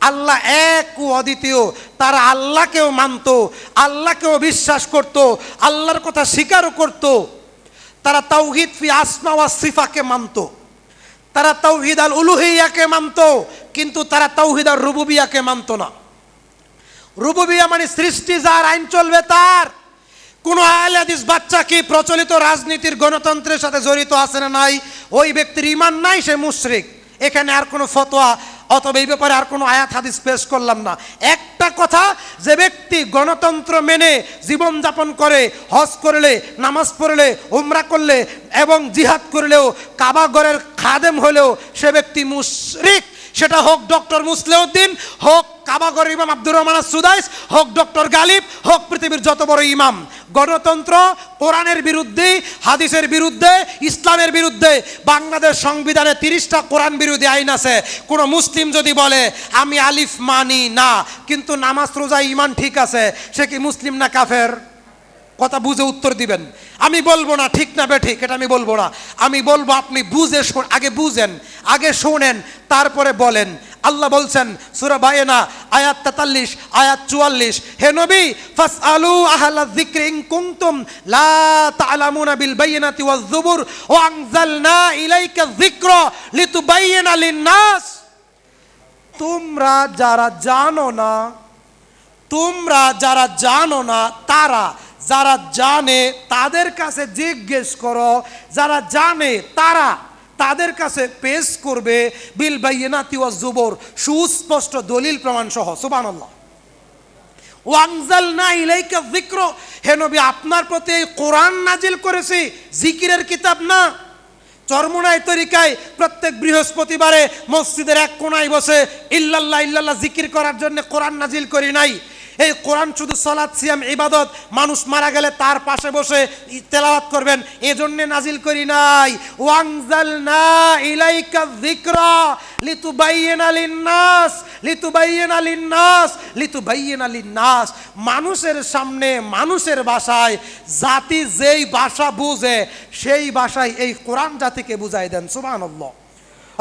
আল্লাহ এক ও অদ্বিতীয়, তারা আল্লাহকেও মানত, আল্লাহকেও বিশ্বাস করত, আল্লাহর কথা স্বীকারও করত। তারা তাওহীদ ফি আসমা ওয়া সিফাকে মানত, তারা তাওহীদ আল উলুহিয়াকে মানত, কিন্তু তারা তাওহীদ আর রুবুবিয়াকে মানত না। রুবুবিয়া মানে সৃষ্টি যার, আইন চলবে তার। কোন আহলে হাদিস বাচ্চা কি প্রচলিত রাজনীতির গণতন্ত্রের সাথে জড়িত আছে না নাই, ওই ব্যক্তির ঈমান নাই, সে মুশরিক। এখানে আর কোনো ফতোয়া অথবা এই ব্যাপারে আর কোনো আয়াত হাদিস পেশ করলাম না। একটা কথা, যে ব্যক্তি গণতন্ত্র মেনে জীবনযাপন করে, হজ করলে, নামাজ পড়লে, উমরা করলে এবং জিহাদ করলেও, কাবা ঘরের খাদেম হলেও সে ব্যক্তি মুশরিক। সেটা হোক ডক্টর মুসলিউদ্দিন, হোক কাবাগর ইমাম আব্দুর রহমান সুদাইস, হোক ডক্টর গালিব, হোক পৃথিবীর যত বড় ইমাম। গণতন্ত্র কোরআনের বিরুদ্ধে, হাদিসের বিরুদ্ধে, ইসলামের বিরুদ্ধে। বাংলাদেশ সংবিধানে 30টা কোরআন বিরোধী আইন আছে। কোনো মুসলিম যদি বলে আমি আলিফ মানি না, কিন্তু নামাজ রোজা ঈমান ঠিক আছে, সে কি মুসলিম না কাফের? কথা বুঝে উত্তর দিবেন। আমি বলবো না ঠিক না বেঠিক, এটা আমি বলবো না। আমি বলবো আপনি বুঝে আগে বুঝেন, আগে শোনেন, তারপরে বলেন। আল্লাহ বলছেন সূরা বায়না আয়াত 43, আয়াত 44, হে নবী ফাসআলু আহলা যিকরি ইন কুনতুম লা তা'লামুনা বিল বাইনাতি ওয়াজ যুবুর ওয়া আনজালনা ইলাইকা যিকরা লিতুবাইয়িনা লিন-নাস। তোমরা যারা জানো না তারা, যারা জানে তাদের কাছে জিজ্ঞেস করো, যারা জানে তারা তাদের কাছে পেশ করবে বিল বাইনাতি ওয়াজ যুবুর, সুস্পষ্ট দলিল প্রমাণ সহ। সুবহানাল্লাহ। ওয়া আনজালনা ইলাইকা যিকরা, হে নবী আপনার প্রতি এই কোরআন নাজিল করেছি, জিকিরের কিতাব না। চরমোনাই তরিকায় প্রত্যেক বৃহস্পতিবারে মসজিদের এক কোনায় বসে ইল্লাল্লাহ ইল্লাল্লাহ জিকির করার জন্য কোরআন নাজিল করি নাই। এই কোরআন শুধু সালাত, সিয়াম, ইবাদত, মানুষ মারা গেলে তার পাশে বসে তেলাওয়াত করবেন, এজন্য নাজিল করি নাই। ওয়ানজালনা ইলাইকা যিকরা লিতুবাইয়িনা লিন-নাস, লিতুবাইয়িনা লিন-নাস, লিতুবাইয়িনা লিন-নাস। মানুষের সামনে, মানুষের ভাষায়, জাতি যেই ভাষা বুঝে সেই ভাষায় এই কোরআন জাতিকে বুঝাই দেন। সুবহানাল্লাহ।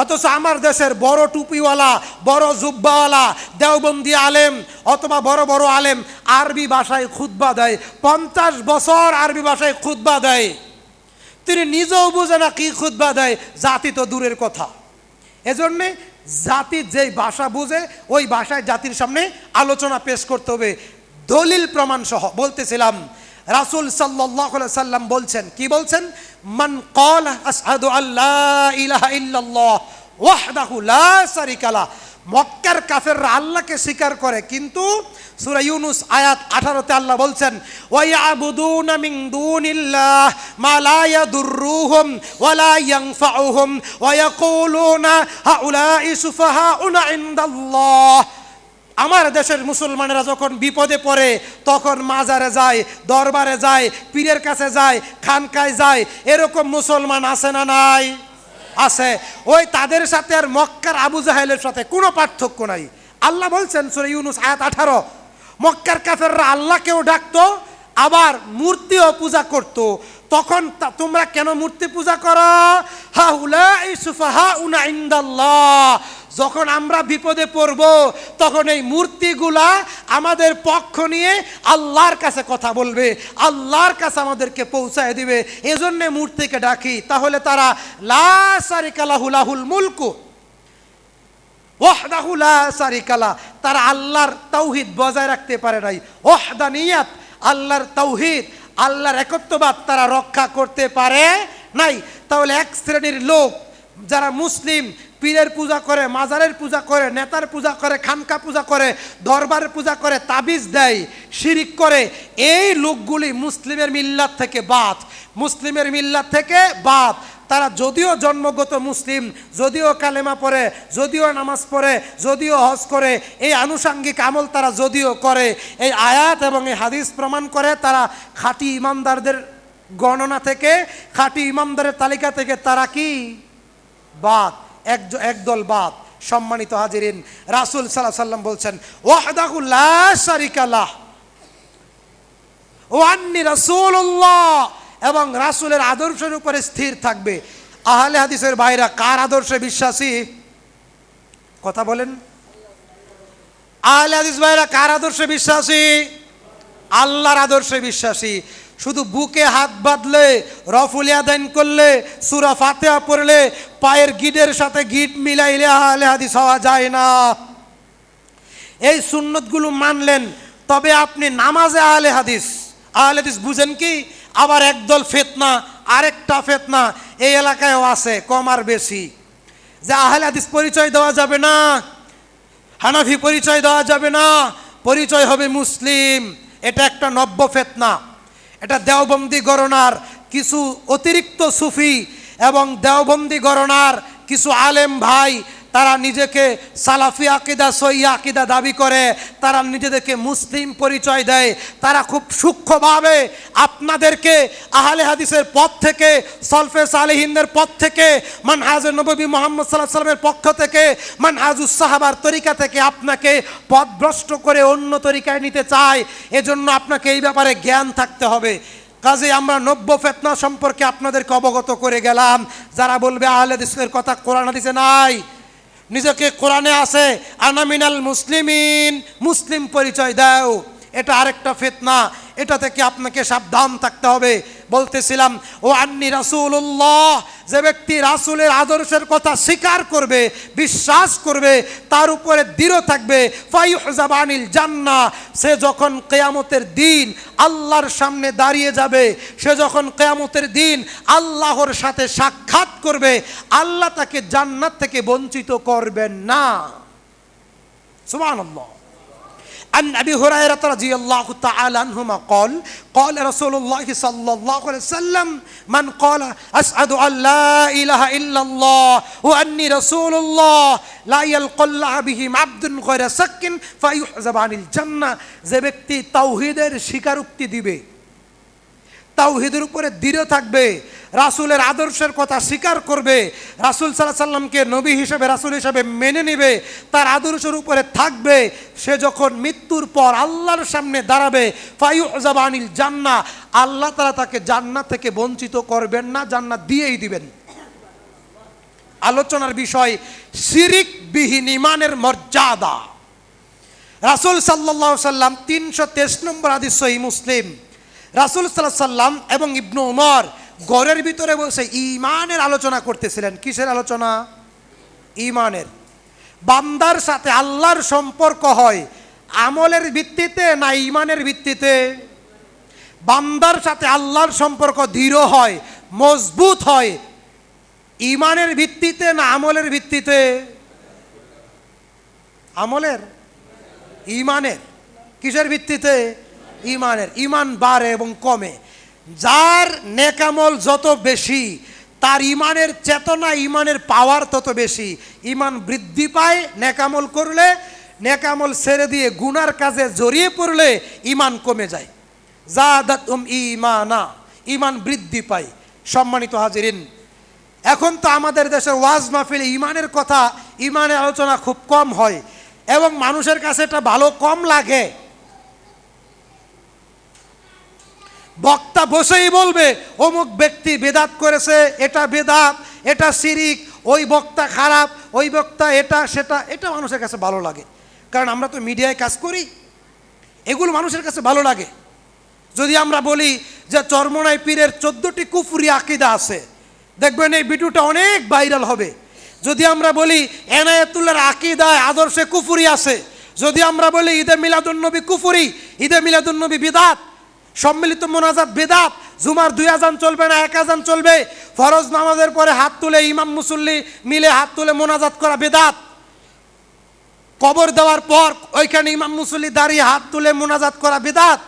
অথচ আমার দেশের বড় টুপিওয়ালা, বড় জুব্বাওয়ালা, দেওবন্দি আলেম অথবা বড় বড় আলেম আরবি ভাষায় খুতবা দেয়, 50 বছর আরবি ভাষায় খুতবা দেয়। তিনি নিজেও বুঝে না কি খুতবা দেয়, জাতি তো দূরের কথা। এজন্যে জাতি যেই ভাষা বুঝে ওই ভাষায় জাতির সামনে আলোচনা পেশ করতে হবে দলিল প্রমাণ সহ। বলতেছিলাম রাসূল সাল্লাল্লাহু আলাইহি সাল্লাম বলছেন, কি বলছেন? মান ক্বালা আশহাদু আল্লা ইলাহা ইল্লাল্লাহ ওয়াহদাহু লা শারীকা লাহ। মক্কার কাফেররা আল্লাহকে স্বীকার করে, কিন্তু সূরা ইউনূস আয়াত 18 তে আল্লাহ বলছেন ওয়া ইয়াবুদুনা মিন দুনিল্লাহ মা লা ইয়াদুররুহুম ওয়া লা ইয়ানফাউহুম ওয়া ইয়াকুলুনা হাউলাই সুফাহাউনা ইনদাল্লাহ। আমার দেশের মুসলমানেরা যখন বিপদে পড়ে তখন মাজারে যায়, দরবারে যায়, পীরের কাছে যায়, খানকায় যায়। এরকম মুসলমান আছে না নাই? আছে। ওই তাদের সাথে আর মক্কার আবু জাহেলের সাথে কোনো পার্থক্য নাই। আল্লাহ বলছেন সূরা ইউনূস আয়াত 18, মক্কার কাফেররা আল্লাহকেও ডাকতো, আবার মূর্তিও পূজা করত। তখন তোমরা কেন মূর্তি পূজা করো? হাউলাই সুফাহাউনা ইনদাল্লাহ। যখন আমরা বিপদে পড়ব তখন এই মূর্তিগুলা আমাদের পক্ষ নিয়ে আল্লাহর কাছে কথা বলবে, আল্লাহর কাছে আমাদেরকে পৌঁছায় দিবে, এজন্য মূর্তিকে ডাকি। তাহলে তারা লা শারীকা লাহু লাহুল মুলকু ওয়াহদাহু লা শারীকা লাহ, তারা আল্লাহর তাওহীদ বজায় রাখতে পারে নাই। ওয়াহদানিয়াত, আল্লাহর তাওহীদ, আল্লাহর একত্ববাদ তারা রক্ষা করতে পারে নাই। তাহলে এক শ্রেণীর লোক যারা মুসলিম পীরের পূজা করে, মাজারের পূজা করে, নেতার পূজা করে, খানকা পূজা করে, দরবারের পূজা করে, তাবিজ দেয়, শিরিক করে, এই লোকগুলি মুসলিমের মিল্লাত থেকে বাদ, মুসলিমের মিল্লাত থেকে বাদ। তারা যদিও জন্মগত মুসলিম, যদিও কালেমা পড়ে, যদিও নামাজ পড়ে, যদিও হজ করে, এই আনুষাঙ্গিক আমল তারা যদিও করে, এই আয়াত এবং এই হাদিস প্রমাণ করে তারা খাঁটি ইমানদারদের গণনা থেকে, খাঁটি ইমানদারের তালিকা থেকে তারা কি বাদ, একদল বাদ। সম্মানিত হাজিরিন, রাসূল সাল্লাল্লাহু আলাইহি ওয়াসাল্লাম বলছেন ওয়াহদাহু লা শারীকা লাহ ওয়া আন্নী রাসূলুল্লাহ, এবং রাসূলের আদর্শের উপরে স্থির থাকবে। আহলে হাদিসের ভাইরা কার আদর্শে বিশ্বাসী? কথা বলেন। আহলে হাদিস ভাইরা কার আদর্শে বিশ্বাসী? আল্লাহর আদর্শে বিশ্বাসী। শুধু বুকে হাত বাঁধলে, রফুল ইয়াদাইন করলে, সূরা ফাতিহা পড়লে, পায়ের গিটের সাথে গিট মিলাইলে আহলে হাদিস হওয়া যায় না। এই সুন্নতগুলো মানলেন তবে আপনি নামাজে আহলে হাদিস। আহলে হাদিস বুঝেন কি? আবার একদল ফিতনা, আরেকটা ফিতনা এই এলাকায়ও আছে, কম আর বেশি, যে আহলে হাদিস পরিচয় দেওয়া যাবে না, হানাফি পরিচয় দেওয়া যাবে না, পরিচয় হবে মুসলিম। এটা একটা নব্য ফিতনা। এটা দেওবন্দি গণনার কিছু অতিরিক্ত সুফি এবং দেওবন্দি গণনার কিছু আলেম ভাই, তারা নিজেকে সালাফি আকিদা, সহিহ আকিদা দাবি করে, তারা নিজেদেরকে মুসলিম পরিচয় দেয়। তারা খুব সূক্ষ্মভাবে আপনাদেরকে আহলে হাদিসের পথ থেকে, সলফে সালেহিনদের পথ থেকে, মানহাজে নবী মুহাম্মদ সাল্লাল্লাহু আলাইহি ওয়াসাল্লামের পক্ষ থেকে, মানহাজুস সাহাবার তরিকা থেকে আপনাকে পথভ্রষ্ট করে অন্য তরিকায় নিতে চায়। এজন্য আপনাকে এই ব্যাপারে জ্ঞান থাকতে হবে। কাজে আমরা নব্য ফিতনা সম্পর্কে আপনাদেরকে অবগত করে গেলাম। যারা বলবে আহলে হাদিসের কথা কোরআন হাদিসে নাই, নিজেকে কোরআনে আছে আনা মিনাল মুসলিমিন, মুসলিম পরিচয় দাও, এটা আরেকটা ফিতনা। এটা থেকে আপনাকে সাবধান থাকতে হবে। বলতেছিলাম ও আন্নি রাসূলুল্লাহ, যে ব্যক্তি রাসূলের আদর্শের কথা স্বীকার করবে, বিশ্বাস করবে, তার উপরে দৃঢ় থাকবে, ফায়ুহজাবানিল জান্নাহ, সে যখন কিয়ামতের দিন আল্লাহর সামনে দাঁড়িয়ে যাবে, সে যখন কিয়ামতের দিন আল্লাহর সাথে সাক্ষাৎ করবে, আল্লাহ তাকে জান্নাত থেকে বঞ্চিত করবেন না। সুবহানাল্লাহ। عن أبي هريرة رضي الله تعالى عنهما قال قال رسول الله صلى الله عليه وسلم من قال أشهد أن لا إله إلا الله وأني رسول الله لا يلقى الله بهم عبد غير شك فيحجب عن الجنة, যে ব্যক্তি তাওহীদের স্বীকারোক্তি দিবে, তাওহীদের উপরে দৃঢ় থাকবে, রাসূলের আদর্শের কথা স্বীকার করবে, রাসূল সাল্লাল্লাহু আলাইহি সাল্লামকে নবী হিসেবে, রাসূল হিসেবে মেনে নেবে, তার আদর্শের উপরে থাকবে, সে যখন মৃত্যুর পর আল্লাহর সামনে দাঁড়াবে, ফায়ুহজাব আনিল জান্নাহ, আল্লাহ তাআলা তাকে জান্নাত থেকে বঞ্চিত করবেন না, জান্নাত দিয়েই দিবেন। আলোচনার বিষয় শিরিক বিহীন ঈমানের মর্যাদা। রাসূল সাল্লাল্লাহু আলাইহি সাল্লাম 323 নম্বর হাদিস সহিহ মুসলিম, রাসূল সাল্লাল্লাহু আলাইহি সাল্লাম এবং ইবনে উমর ঘরের ভিতরে বসে ঈমানের আলোচনা করতেছিলেন। কিসের আলোচনা? ঈমানের। বান্দার সাথে আল্লাহর সম্পর্ক হয় আমলের ভিত্তিতে না ঈমানের ভিত্তিতে? বান্দার সাথে আল্লাহর সম্পর্ক দৃঢ় হয়, মজবুত হয় ঈমানের ভিত্তিতে না আমলের ভিত্তিতে? আমলের, ঈমানের। কিসের ভিত্তিতে? ঈমানের। ঈমান বাড়ে এবং কমে। যার নেকামল যত বেশি, তার ঈমানের চেতনা, ঈমানের পাওয়ার তত বেশি। ঈমান বৃদ্ধি পায় নেকামল করলে, নেকামল ছেড়ে দিয়ে গুনার কাজে জড়িয়ে পড়লে ঈমান কমে যায়। যাদাতুম ঈমানা, ঈমান বৃদ্ধি পায়। সম্মানিত হাজিরিন, এখন তো আমাদের দেশের ওয়াজ মাহফিলে ঈমানের কথা, ঈমানের আলোচনা খুব কম হয় এবং মানুষের কাছে এটা ভালো কম লাগে। বক্তা বসেই বলবে অমুক ব্যক্তি বেদাত করেছে, এটা বেদাত, এটা শিরিক, ওই বক্তা খারাপ, ওই বক্তা এটা সেটা। এটা মানুষের কাছে ভালো লাগে, কারণ আমরা তো মিডিয়ায় কাজ করি, এগুলো মানুষের কাছে ভালো লাগে। যদি আমরা বলি যে চরমোনাই পীরের 14টি কুফরি আকিদা আছে, দেখবেন এই ভিডিওটা অনেক ভাইরাল হবে। যদি আমরা বলি এনায়েতুল্লাহর আকিদায় আদর্শে কুফরি আছে, যদি আমরা বলি ঈদে মিলাদুন্নবী কুফরি, ঈদে মিলাদুন্নবী বিদাত, সম্মিলিত মোনাজাত বেদাত, জুমার 2 আজান চলবে না 1 আজান চলবে, ফরজ নামাজের পরে হাত তুলে ইমাম মুসল্লি মিলে হাত তুলে মোনাজাত করা বেদাত, কবর দেওয়ার পর ওইখানে ইমাম মুসল্লি দাঁড়িয়ে হাত তুলে মোনাজাত করা বেদাত।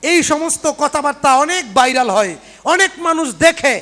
এই সমস্ত কথাবার্তা অনেক ভাইরাল হয়, অনেক মানুষ দেখে।